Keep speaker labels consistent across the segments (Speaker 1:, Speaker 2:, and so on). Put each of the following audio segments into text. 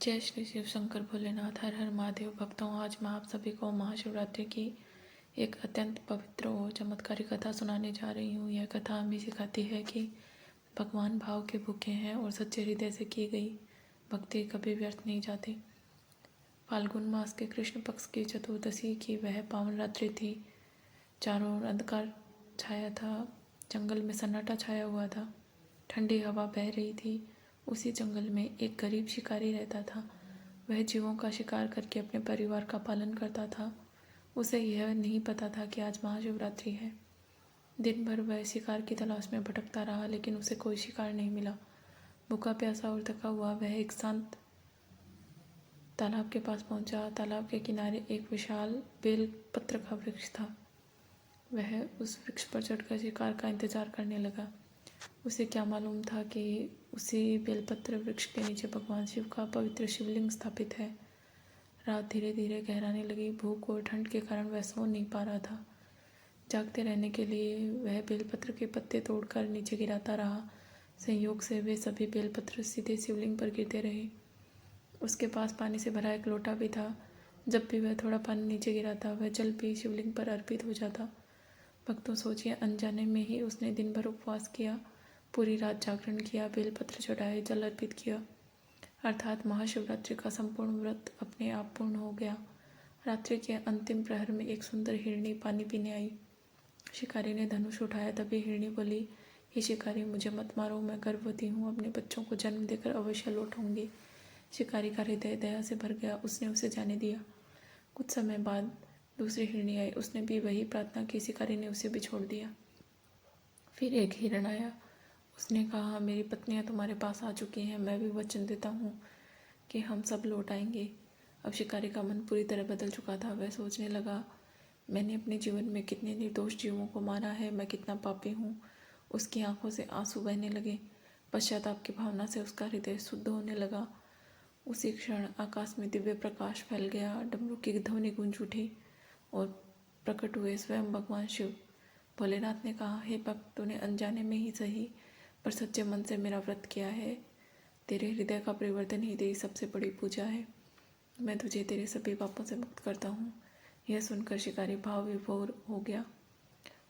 Speaker 1: जय श्री शिव शंकर भोलेनाथ। हर हर महादेव। भक्तों, आज मैं आप सभी को महाशिवरात्रि की एक अत्यंत पवित्र और चमत्कारी कथा सुनाने जा रही हूँ। यह कथा हमें सिखाती है कि भगवान भाव के भूखे हैं और सच्चे हृदय से की गई भक्ति कभी व्यर्थ नहीं जाती। फाल्गुन मास के कृष्ण पक्ष की चतुर्दशी की वह पावन रात्रि थी। चारों ओर अंधकार छाया था। जंगल में सन्नाटा छाया हुआ था। ठंडी हवा बह रही थी। उसी जंगल में एक गरीब शिकारी रहता था। वह जीवों का शिकार करके अपने परिवार का पालन करता था। उसे यह नहीं पता था कि आज महाशिवरात्रि है। दिन भर वह शिकार की तलाश में भटकता रहा, लेकिन उसे कोई शिकार नहीं मिला। भूखा प्यासा और थका हुआ वह एक शांत तालाब के पास पहुंचा। तालाब के किनारे एक विशाल बेल पत्र का वृक्ष था। वह उस वृक्ष पर चढ़कर शिकार का इंतजार करने लगा। उसे क्या मालूम था कि उसी बेलपत्र वृक्ष के नीचे भगवान शिव का पवित्र शिवलिंग स्थापित है। रात धीरे धीरे गहराने लगी। भूख और ठंड के कारण वह सो नहीं पा रहा था। जागते रहने के लिए वह बेलपत्र के पत्ते तोड़कर नीचे गिराता रहा। संयोग से वे सभी बेलपत्र सीधे शिवलिंग पर गिरते रहे। उसके पास पानी से भरा एक लोटा भी था। जब भी वह थोड़ा पानी नीचे गिराता, वह जल भी शिवलिंग पर अर्पित हो जाता। भक्तों, सोचिए, अनजाने में ही उसने दिन भर उपवास किया, पूरी रात जागरण किया, बेलपत्र चढ़ाए, जल अर्पित किया। अर्थात महाशिवरात्रि का संपूर्ण व्रत अपने आप पूर्ण हो गया। रात्रि के अंतिम प्रहर में एक सुंदर हिरणी पानी पीने आई। शिकारी ने धनुष उठाया। तभी हिरणी बोली, हे शिकारी, मुझे मत मारो, मैं गर्भवती हूँ, अपने बच्चों को जन्म देकर अवश्य लौटूंगी। शिकारी का हृदय दया से भर गया। उसने उसे जाने दिया। कुछ समय बाद दूसरी हिरणी आई। उसने भी वही प्रार्थना की। शिकारी ने उसे भी छोड़ दिया। फिर एक हिरण आया। उसने कहा, मेरी पत्नियां तुम्हारे पास आ चुकी हैं। मैं भी वचन देता हूँ कि हम सब लौट आएंगे। अब शिकारी का मन पूरी तरह बदल चुका था। वह सोचने लगा, मैंने अपने जीवन में कितने निर्दोष जीवों को मारा है, मैं कितना पापी हूँ। उसकी आंखों से आंसू बहने लगे। पश्चाताप की भावना से उसका हृदय शुद्ध होने लगा। उसी क्षण आकाश में दिव्य प्रकाश फैल गया। डमरू की ध्वनि गूंज उठी और प्रकट हुए स्वयं भगवान शिव। भोलेनाथ ने कहा, हे भक्त, तूने अनजाने में ही सही पर सच्चे मन से मेरा व्रत किया है। तेरे हृदय का परिवर्तन ही तेरी सबसे बड़ी पूजा है। मैं तुझे तेरे सभी पापों से मुक्त करता हूँ। यह सुनकर शिकारी भाव विभोर हो गया।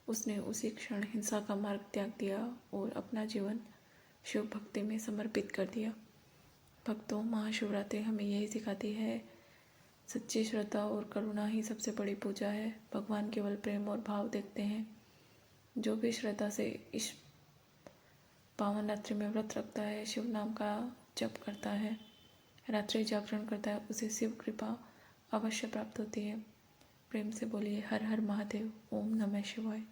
Speaker 1: उसने उसी क्षण हिंसा का मार्ग त्याग दिया और अपना जीवन शिव भक्ति में समर्पित कर दिया। भक्तों, महाशिवरात्रि हमें यही सिखाती है, सच्ची श्रद्धा और करुणा ही सबसे बड़ी पूजा है। भगवान केवल प्रेम और भाव देखते हैं। जो भी श्रद्धा से इस पावन रात्रि में व्रत रखता है, शिव नाम का जप करता है, रात्रि जागरण करता है, उसे शिव कृपा अवश्य प्राप्त होती है। प्रेम से बोलिए हर हर महादेव। ओम नमः शिवाय।